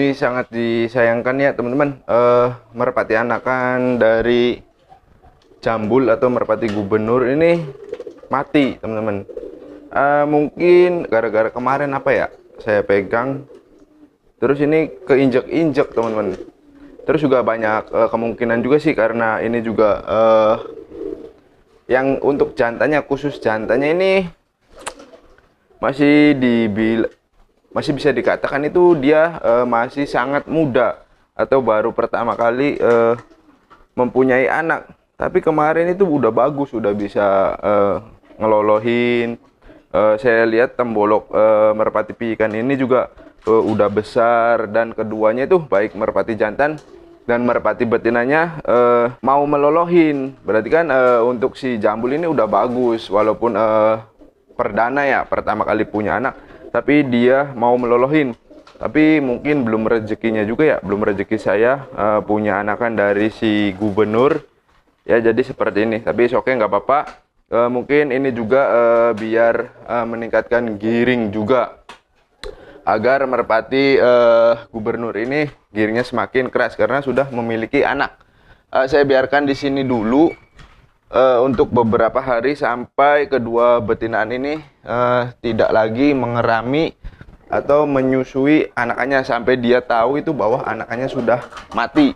Ini sangat disayangkan ya teman-teman, merpati anakan dari Jambul atau merpati gubernur ini mati teman-teman. Mungkin gara-gara kemarin apa ya, saya pegang terus ini keinjek-injek teman-teman. Terus juga banyak kemungkinan juga sih karena ini juga yang untuk jantannya, khusus jantannya ini masih bisa dikatakan itu dia masih sangat muda atau baru pertama kali mempunyai anak. Tapi kemarin itu udah bagus, udah bisa ngelolohin. Saya lihat tembolok merpati piikan ini juga udah besar, dan keduanya itu baik merpati jantan dan merpati betinanya mau melolohin. Berarti kan untuk si Jambul ini udah bagus, walaupun perdana ya, pertama kali punya anak, tapi dia mau melolohin. Tapi mungkin belum rezekinya juga ya, belum rezeki saya punya anakan dari si gubernur ya, jadi seperti ini. Tapi oke, nggak apa-apa. Mungkin ini juga biar meningkatkan giring juga, agar merpati gubernur ini giringnya semakin keras karena sudah memiliki anak. Saya biarkan di sini dulu untuk beberapa hari sampai kedua betinaan ini tidak lagi mengerami atau menyusui anakannya, sampai dia tahu itu bahwa anakannya sudah mati.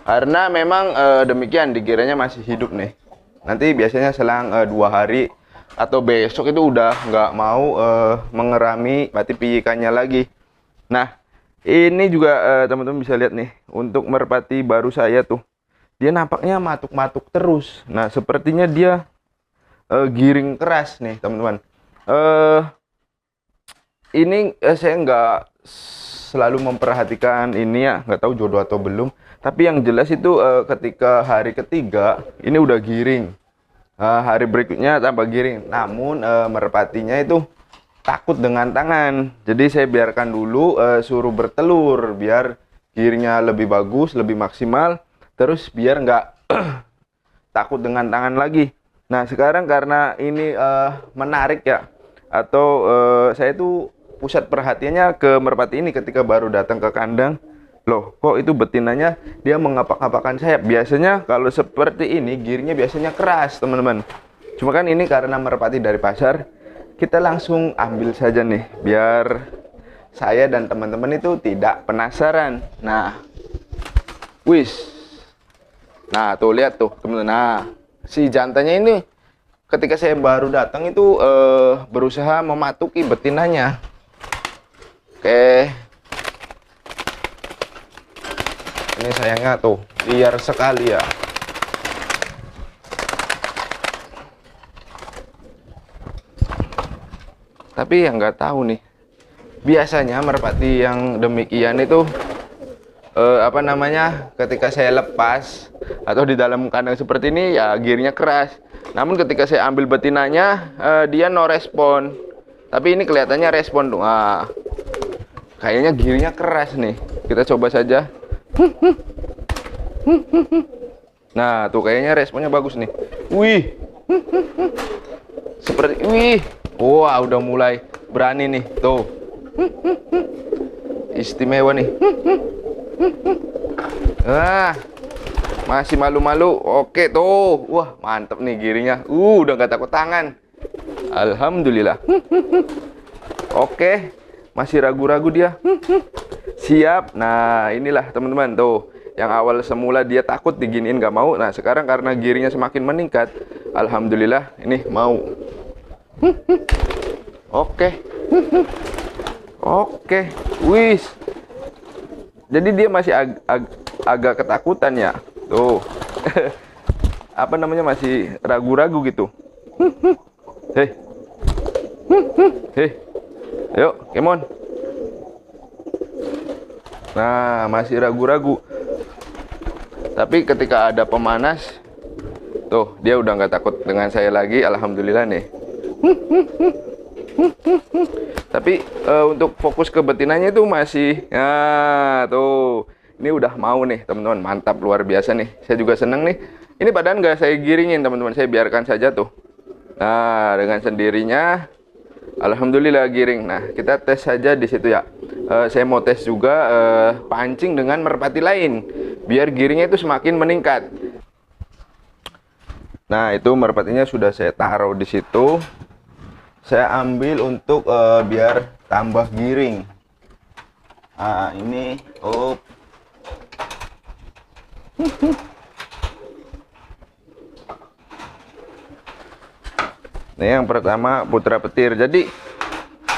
Karena memang demikian, dikiranya masih hidup nih. Nanti biasanya selang 2 hari atau besok itu udah nggak mau mengerami mati piikannya lagi. Nah, ini juga teman-teman bisa lihat nih, untuk merpati baru saya tuh, dia nampaknya matuk-matuk terus. Nah, sepertinya dia giring keras nih teman-teman. Ini saya nggak selalu memperhatikan ini ya, nggak tahu jodoh atau belum. Tapi yang jelas itu ketika hari ketiga ini udah giring. Hari berikutnya tambah giring. Namun merpatinya itu takut dengan tangan. Jadi saya biarkan dulu suruh bertelur biar giringnya lebih bagus, lebih maksimal. Terus biar nggak takut dengan tangan lagi. Nah, sekarang karena ini menarik ya, atau saya tuh pusat perhatiannya ke merpati ini ketika baru datang ke kandang. Loh, kok itu betinanya dia mengapak-apakan sayap? Biasanya kalau seperti ini giringnya biasanya keras teman-teman. Cuma kan ini karena merpati dari pasar, kita langsung ambil saja nih biar saya dan teman-teman itu tidak penasaran. Nah, wis. Nah, tuh lihat tuh teman-teman. Nah, si jantannya ini ketika saya baru datang itu berusaha mematuki betinanya. Oke. Ini sayangnya tuh liar sekali ya. Tapi yang nggak tahu nih, biasanya merpati yang demikian itu apa namanya, ketika saya lepas atau di dalam kandang seperti ini ya giringnya keras. Namun ketika saya ambil betinanya dia no respon. Tapi ini kelihatannya respon tuh. Kayaknya giringnya keras nih. Kita coba saja. Nah, tuh kayaknya responnya bagus nih. Wih. Seperti wih. Wah, udah mulai berani nih. Tuh. Istimewa nih. Masih malu-malu. Oke tuh. Wah, mantep nih giringnya. Udah nggak takut tangan. Alhamdulillah. Oke, masih ragu-ragu dia. Siap. Nah, inilah teman-teman tuh, yang awal semula dia takut diginiin nggak mau. Nah, sekarang karena giringnya semakin meningkat, alhamdulillah ini mau. Oke. Oke. Wis. Jadi dia masih agak ketakutan ya. Tuh. Apa namanya, masih ragu-ragu gitu. Hei. Hei. Yuk, come on. Nah, masih ragu-ragu. Tapi ketika ada pemanas, tuh dia udah nggak takut dengan saya lagi. Alhamdulillah nih. Tapi untuk fokus ke betinanya itu masih, tuh ini udah mau nih teman-teman. Mantap, luar biasa nih. Saya juga seneng nih. Ini padahal nggak saya giringin teman-teman, saya biarkan saja tuh. Nah, dengan sendirinya alhamdulillah giring. Nah, kita tes saja di situ ya. saya mau tes juga pancing dengan merpati lain biar giringnya itu semakin meningkat. Nah, itu merpatinya sudah saya taruh di situ. Saya ambil untuk biar tambah giring. Nah, ini Nah, yang pertama putra petir. Jadi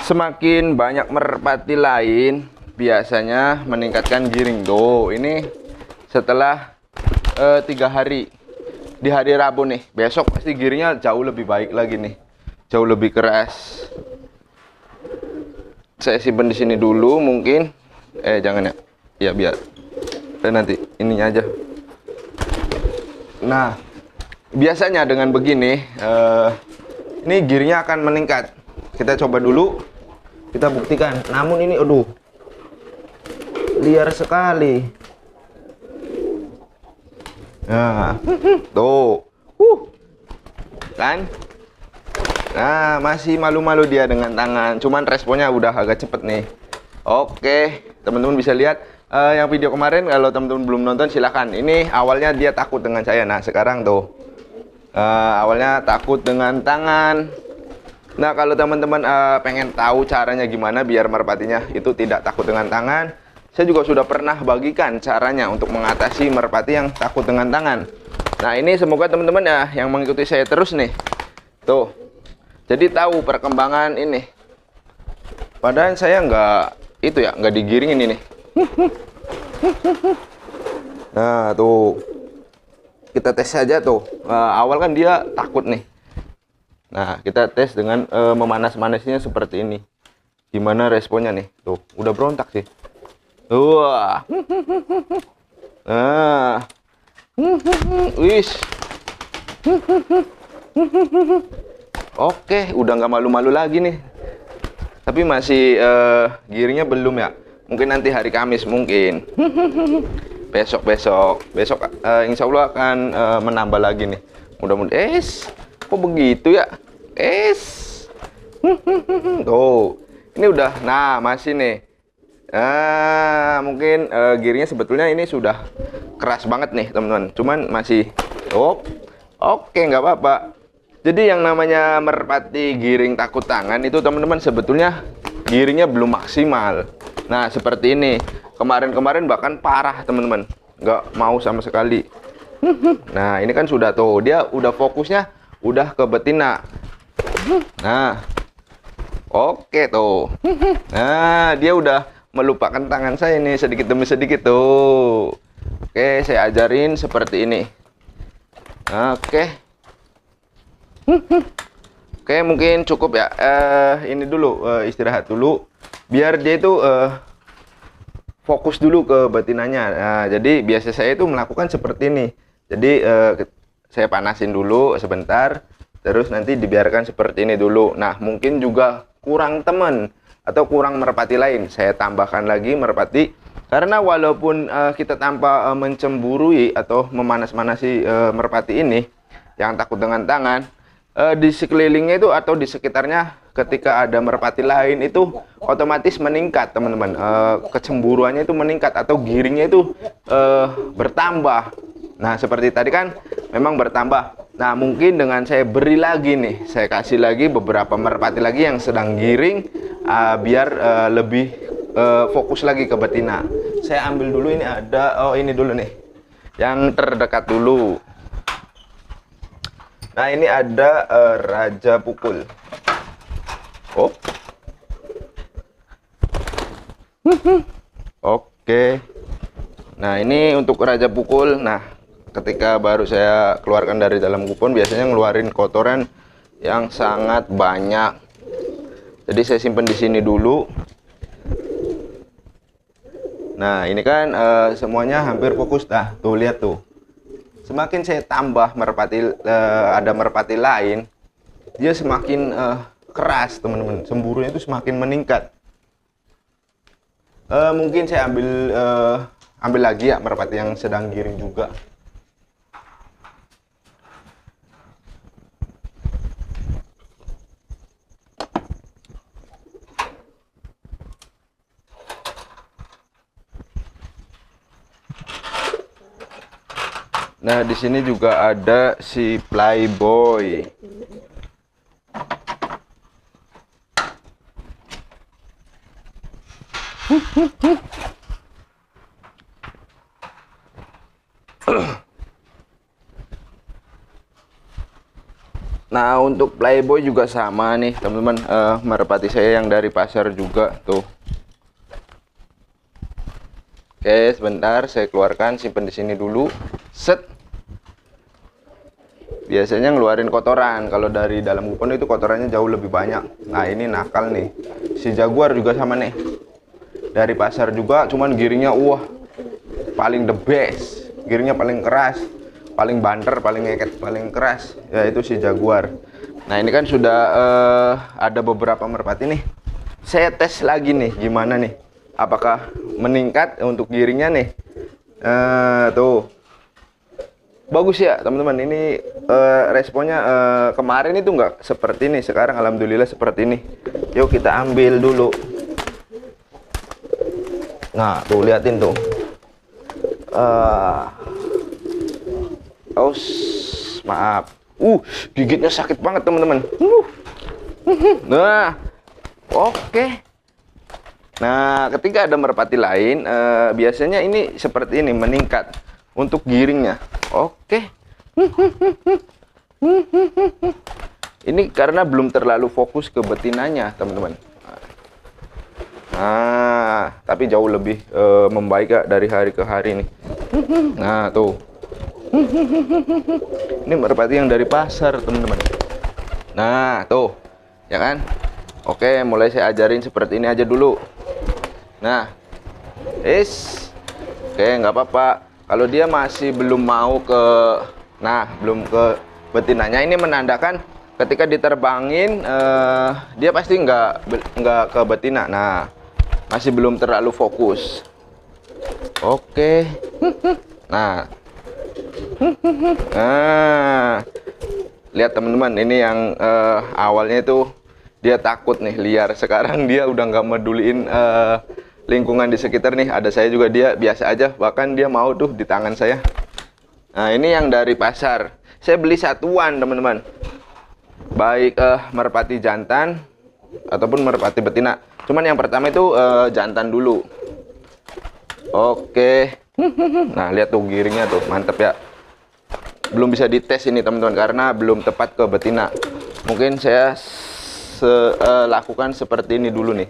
semakin banyak merpati lain biasanya meningkatkan giring. Tuh, ini setelah 3 hari. Di hari Rabu nih, besok pasti giringnya jauh lebih baik lagi nih, jauh lebih keras. Saya simpan di sini dulu mungkin. Jangan ya. Ya biar nanti ininya aja. Nah, biasanya dengan begini ini giringnya akan meningkat. Kita coba dulu, kita buktikan. Namun ini aduh, liar sekali. Nah, tuh, kan? Nah, masih malu-malu dia dengan tangan. Cuman responnya udah agak cepet nih. Oke, teman-teman bisa lihat yang video kemarin. Kalau teman-teman belum nonton, silahkan. Ini awalnya dia takut dengan saya. Nah, sekarang tuh, awalnya takut dengan tangan. Nah, kalau teman-teman pengen tahu caranya gimana biar merpatinya itu tidak takut dengan tangan, saya juga sudah pernah bagikan caranya untuk mengatasi merpati yang takut dengan tangan. Nah, ini semoga teman-teman ya yang mengikuti saya terus nih. Tuh. Jadi tahu perkembangan ini. Padahal saya nggak digiringin ini. Nah, tuh. Kita tes saja tuh. Awal kan dia takut nih. Nah, kita tes dengan memanas-manasinya seperti ini. Gimana responnya nih? Tuh, udah berontak sih. Wah. Nah. Wis. Oke, udah nggak malu-malu lagi nih. Tapi masih giringnya belum ya. Mungkin nanti hari Kamis mungkin. Besok insya Allah akan menambah lagi nih. Mudah-mudahan. Kok begitu ya? Tuh, ini udah. Nah, masih nih. Mungkin giringnya sebetulnya ini sudah keras banget nih teman-teman. Cuman masih oke, nggak apa-apa. Jadi yang namanya merpati giring takut tangan itu teman-teman sebetulnya giringnya belum maksimal. Nah, seperti ini. Kemarin-kemarin bahkan parah teman-teman. Nggak mau sama sekali. Nah, ini kan sudah tuh. Dia udah fokusnya udah ke betina. Nah, oke tuh. Nah, dia udah melupakan tangan saya ini sedikit demi sedikit tuh. Oke, saya ajarin seperti ini. Oke. Oke, mungkin cukup ya. Ini dulu istirahat dulu biar dia itu fokus dulu ke betinanya. Nah, jadi biasa saya itu melakukan seperti ini. Jadi saya panasin dulu sebentar, terus nanti dibiarkan seperti ini dulu. Nah, mungkin juga kurang teman atau kurang merpati lain, saya tambahkan lagi merpati. Karena walaupun kita tanpa mencemburui atau memanas-manasi merpati ini yang takut dengan tangan, di sekelilingnya itu atau di sekitarnya ketika ada merpati lain itu otomatis meningkat teman-teman. Kecemburuannya itu meningkat atau giringnya itu bertambah. Nah, seperti tadi kan memang bertambah. Nah, mungkin dengan saya beri lagi nih, saya kasih lagi beberapa merpati lagi yang sedang giring biar lebih fokus lagi ke betina. Saya ambil dulu ini ada, ini dulu nih, yang terdekat dulu. Nah, ini ada Raja Pukul. Oke. Nah, ini untuk Raja Pukul. Nah, ketika baru saya keluarkan dari dalam kupon biasanya ngeluarin kotoran yang sangat banyak. Jadi saya simpan di sini dulu. Nah, ini kan semuanya hampir fokus dah. Tuh, lihat tuh. Semakin saya tambah merpati, ada merpati lain, dia semakin keras teman-teman. Semburunya itu semakin meningkat. Mungkin saya ambil lagi ya merpati yang sedang giring juga. Nah, di sini juga ada si Playboy. Nah, untuk Playboy juga sama nih teman-teman, merpati saya yang dari pasar juga tuh. Oke, sebentar saya keluarkan, simpen di sini dulu. Set. Biasanya ngeluarin kotoran, kalau dari dalam kupon itu kotorannya jauh lebih banyak. Nah, ini nakal nih. Si Jaguar juga sama nih. Dari pasar juga, cuman giringnya wah paling the best. Giringnya paling keras, paling banter, paling ngeket, paling keras, yaitu si Jaguar. Nah, ini kan sudah ada beberapa merpati nih. Saya tes lagi nih, gimana nih? Apakah meningkat untuk giringnya nih? Tuh. Bagus ya teman-teman, ini responnya kemarin itu nggak seperti ini, sekarang alhamdulillah seperti ini. Yuk kita ambil dulu. Nah tuh liatin tuh. Maaf. Gigitnya sakit banget teman-teman. Nah, oke. Nah, ketika ada merpati lain, biasanya ini seperti ini, meningkat untuk giringnya. Oke. Ini karena belum terlalu fokus ke betinanya, teman-teman. Nah, tapi jauh lebih membaik ya dari hari ke hari nih. Nah, tuh. Ini merpati yang dari pasar, teman-teman. Nah, tuh. Ya kan? Oke, mulai saya ajarin seperti ini aja dulu. Nah. Oke, nggak apa-apa. Kalau dia masih belum mau ke, belum ke betinanya, ini menandakan ketika diterbangin dia pasti nggak ke betina. Nah, masih belum terlalu fokus. Oke. Nah, lihat teman-teman, ini yang awalnya itu dia takut nih liar. Sekarang dia udah nggak meduliin lingkungan di sekitar nih. Ada saya juga, dia biasa aja, bahkan dia mau tuh di tangan saya. Nah, ini yang dari pasar. Saya beli satuan teman-teman, baik merpati jantan ataupun merpati betina. Cuman yang pertama itu jantan dulu. Oke. Nah, lihat tuh giringnya tuh, mantep ya. Belum bisa dites ini teman-teman karena belum tepat ke betina. Mungkin saya lakukan seperti ini dulu nih.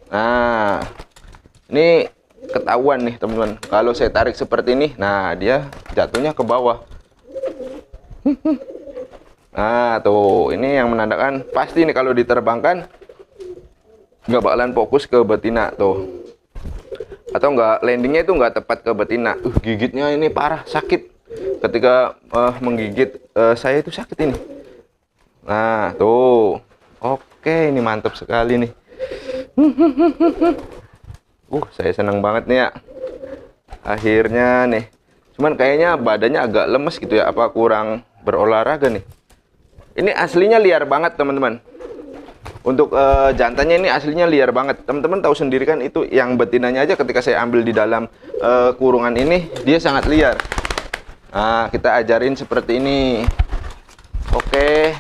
Nah, ini ketahuan nih teman-teman. Kalau saya tarik seperti ini, nah dia jatuhnya ke bawah. Nah, tuh, ini yang menandakan pasti nih kalau diterbangkan nggak bakalan fokus ke betina tuh. Atau nggak, landingnya itu nggak tepat ke betina. Gigitnya ini parah, sakit. Ketika menggigit saya itu sakit ini. Nah, tuh. Oke, ini mantap sekali nih. Saya senang banget nih ya. Akhirnya nih. Cuman kayaknya badannya agak lemes gitu ya, apa kurang berolahraga nih. Ini aslinya liar banget teman-teman. Untuk jantannya ini aslinya liar banget. Teman-teman tahu sendiri kan, itu yang betinanya aja ketika saya ambil di dalam kurungan ini, dia sangat liar. Nah, kita ajarin seperti ini. Oke.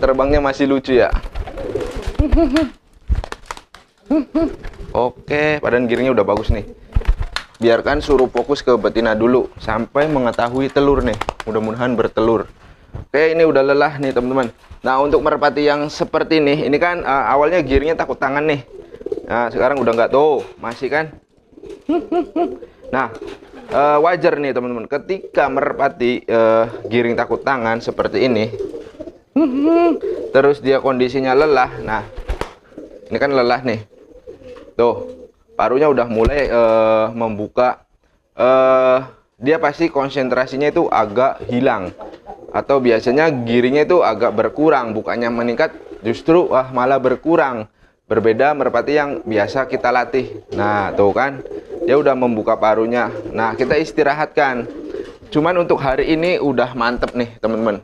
Terbangnya masih lucu ya. Oke, badan giringnya udah bagus nih. Biarkan suruh fokus ke betina dulu sampai mengetahui telur nih. Mudah-mudahan bertelur. Oke, ini udah lelah nih teman-teman. Nah, untuk merpati yang seperti ini kan awalnya giringnya takut tangan nih. Nah, sekarang udah nggak, tuh, masih kan. Nah, wajar nih teman-teman, ketika merpati giring takut tangan seperti ini, terus dia kondisinya lelah. Nah, ini kan lelah nih, tuh parunya udah mulai membuka. Dia pasti konsentrasinya itu agak hilang, atau biasanya giringnya itu agak berkurang, bukannya meningkat, justru malah berkurang. Berbeda merpati yang biasa kita latih. Nah, tuh kan, dia udah membuka parunya. Nah, kita istirahatkan. Cuman untuk hari ini udah mantep nih teman-teman.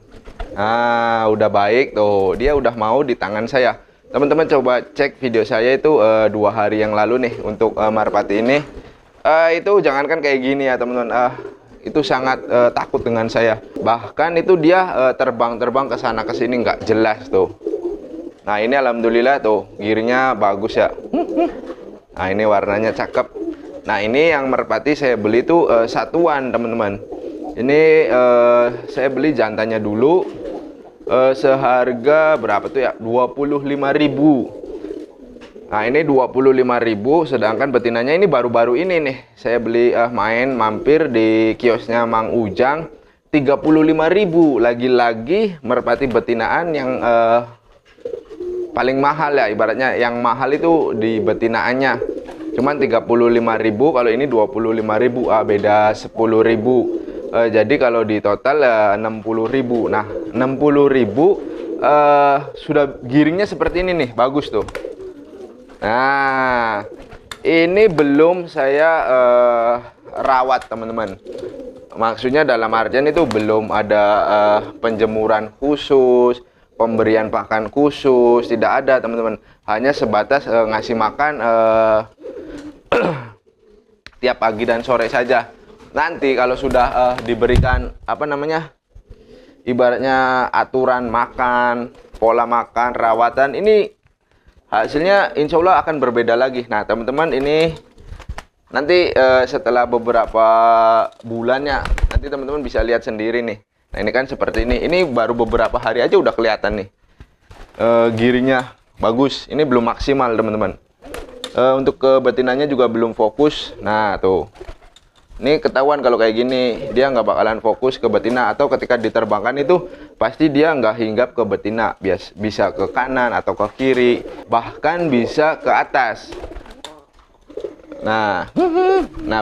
Nah, udah baik tuh, dia udah mau di tangan saya. Teman-teman coba cek video saya itu 2 hari yang lalu nih untuk merpati ini. Itu jangankan kayak gini ya teman-teman, itu sangat takut dengan saya. Bahkan itu dia terbang-terbang ke sana ke sini nggak jelas tuh. Nah ini alhamdulillah tuh gearnya bagus ya. Nah ini warnanya cakep. Nah ini yang merpati saya beli tuh satuan teman-teman. Ini saya beli jantannya dulu seharga berapa tuh ya, 25.000. Nah ini 25.000, sedangkan betinanya ini baru-baru ini nih saya beli mampir di kiosnya Mang Ujang 35.000. Lagi-lagi merpati betinaan yang paling mahal ya, ibaratnya yang mahal itu di betinaannya cuman 35.000, kalau ini 25.000, beda 10.000. Jadi kalau di total 60.000. Nah 60.000 sudah giringnya seperti ini nih, bagus tuh. Nah ini belum saya rawat teman-teman, maksudnya dalam artian itu belum ada penjemuran khusus, pemberian pakan khusus, tidak ada teman-teman. Hanya sebatas ngasih makan tiap pagi dan sore saja. Nanti kalau sudah diberikan ibaratnya aturan makan, pola makan, rawatan, ini hasilnya insya Allah akan berbeda lagi. Nah teman-teman, ini nanti setelah beberapa bulannya, nanti teman-teman bisa lihat sendiri nih. Nah ini kan seperti ini baru beberapa hari aja udah kelihatan nih giringnya bagus. Ini belum maksimal teman-teman. Untuk ke betinanya juga belum fokus. Nah tuh, ini ketahuan kalau kayak gini dia nggak bakalan fokus ke betina, atau ketika diterbangkan itu pasti dia nggak hinggap ke betina, bisa ke kanan atau ke kiri, bahkan bisa ke atas. Nah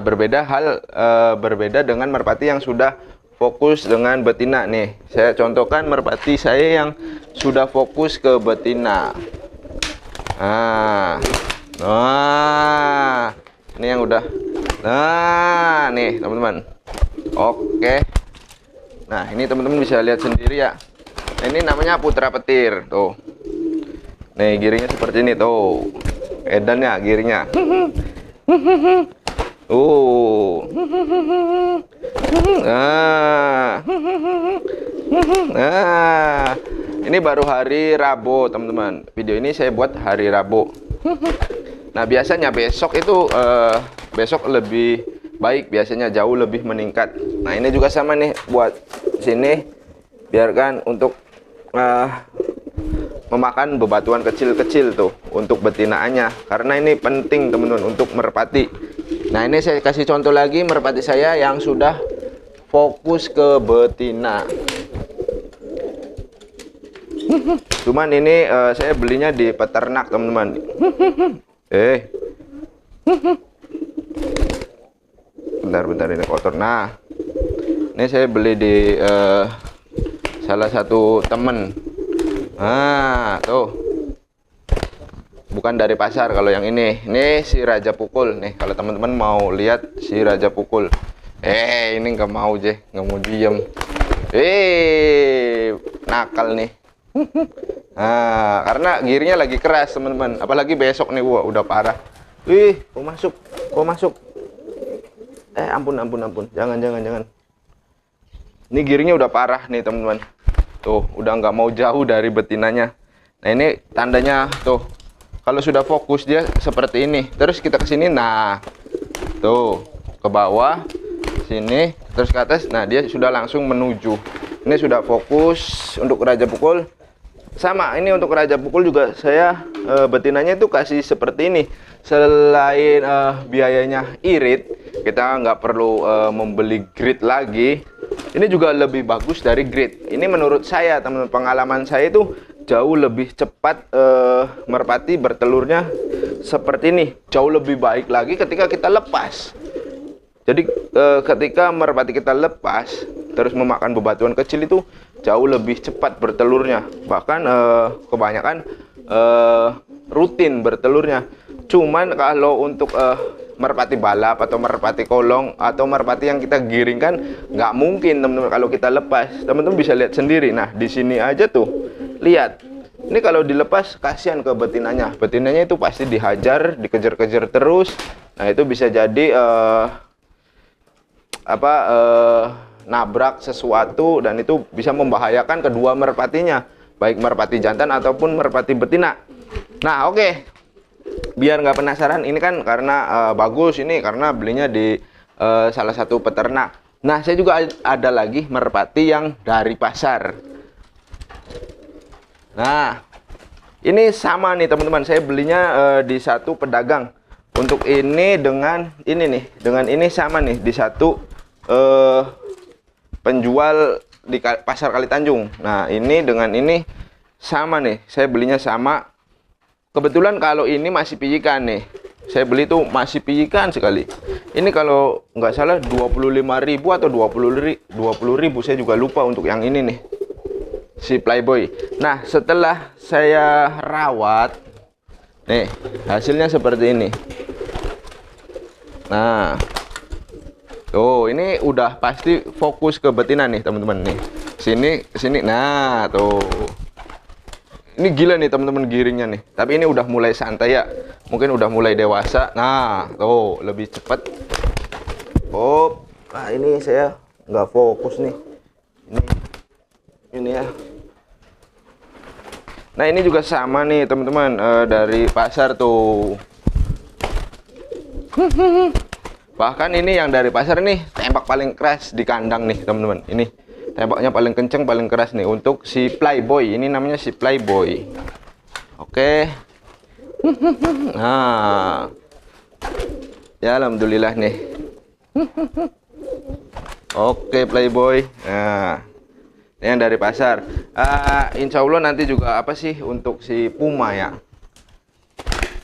berbeda dengan merpati yang sudah fokus dengan betina nih. Saya contohkan merpati saya yang sudah fokus ke betina. Nah ini yang udah. Nah nih teman-teman, oke. Nah ini teman-teman bisa lihat sendiri ya. Nah, ini namanya putra petir tuh. Nih giringnya seperti ini tuh, edannya giringnya. Nah ini baru hari Rabu teman-teman. Video ini saya buat hari Rabu. Nah biasanya besok itu besok lebih baik, biasanya jauh lebih meningkat. Nah ini juga sama nih, buat sini biarkan untuk memakan bebatuan kecil-kecil tuh untuk betinaannya, karena ini penting teman-teman untuk merpati. Nah ini saya kasih contoh lagi merpati saya yang sudah fokus ke betina. Cuman ini saya belinya di peternak teman-teman. Bentar ini kotor. Nah ini saya beli di salah satu temen. Nah tuh, bukan dari pasar. Kalau yang ini si Raja Pukul nih, kalau teman-teman mau lihat si Raja Pukul. Ini nggak mau nggak mau diem. Nakal nih. Nah karena giringnya lagi keras teman-teman, apalagi besok nih, wah udah parah. Kok masuk. Ampun, jangan. Ini giringnya udah parah nih teman-teman. Tuh, udah nggak mau jauh dari betinanya. Nah ini tandanya tuh, kalau sudah fokus dia seperti ini. Terus kita ke sini, nah tuh ke bawah sini, terus ke atas. Nah dia sudah langsung menuju. Ini sudah fokus. Untuk Raja Pukul sama, ini untuk Raja Pukul juga saya betinanya itu kasih seperti ini. Selain biayanya irit, kita nggak perlu membeli grid lagi. Ini juga lebih bagus dari grid. Ini menurut saya teman-teman, pengalaman saya itu jauh lebih cepat merpati bertelurnya seperti ini. Jauh lebih baik lagi ketika kita lepas. Jadi ketika merpati kita lepas terus memakan bebatuan kecil itu jauh lebih cepat bertelurnya. Bahkan kebanyakan rutin bertelurnya. Cuman kalau untuk merpati balap atau merpati kolong atau merpati yang kita giringkan, nggak mungkin teman-teman kalau kita lepas. Teman-teman bisa lihat sendiri. Nah di sini aja tuh, lihat Ini kalau dilepas kasihan ke betinanya. Betinanya itu pasti dihajar, dikejar-kejar terus. Nah, itu bisa jadi nabrak sesuatu dan itu bisa membahayakan kedua merpatinya, baik merpati jantan ataupun merpati betina. Nah, oke. Biar nggak penasaran, ini kan karena bagus, ini karena belinya di salah satu peternak. Nah, saya juga ada lagi merpati yang dari pasar. Nah, ini sama nih teman-teman, saya belinya di satu pedagang. Untuk ini dengan ini nih, dengan ini sama nih, di satu penjual di pasar Kali Tanjung. Nah, ini dengan ini sama nih, saya belinya sama. Kebetulan kalau ini masih pijikan nih, saya beli tuh masih pijikan sekali. Ini kalau nggak salah 25.000 atau 20.000, saya juga lupa untuk yang ini nih, si Playboy. Nah, setelah saya rawat, nih hasilnya seperti ini. Nah, tuh ini udah pasti fokus ke betina nih teman-teman nih. Sini, nah tuh. Ini gila nih teman-teman giringnya nih. Tapi ini udah mulai santai ya. Mungkin udah mulai dewasa. Nah, tuh lebih cepat. Oh, nah ini saya nggak fokus nih. Ini ya. Nah, ini juga sama nih teman-teman, dari pasar tuh. Bahkan ini yang dari pasar nih tembak paling keras di kandang nih teman-teman. Ini tembaknya paling kenceng, paling keras nih untuk si Playboy. Ini namanya si Playboy. Oke. Nah, ya alhamdulillah nih. Oke Playboy. Nah, ini yang dari pasar. Insya Allah nanti juga apa sih untuk si Puma ya.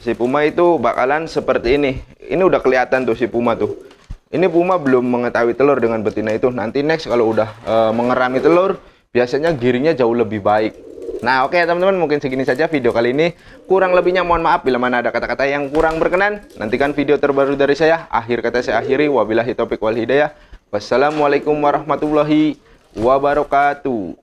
Si Puma itu bakalan seperti ini. Ini udah kelihatan tuh si Puma tuh. Ini Puma belum mengetahui telur dengan betina itu. Nanti next kalau udah mengerami telur, biasanya giringnya jauh lebih baik. Nah, oke teman-teman, mungkin segini saja video kali ini. Kurang lebihnya mohon maaf bila mana ada kata-kata yang kurang berkenan. Nantikan video terbaru dari saya. Akhir kata saya akhiri. Wabillahi taufiq wal hidayah. Wassalamualaikum warahmatullahi wabarakatuh.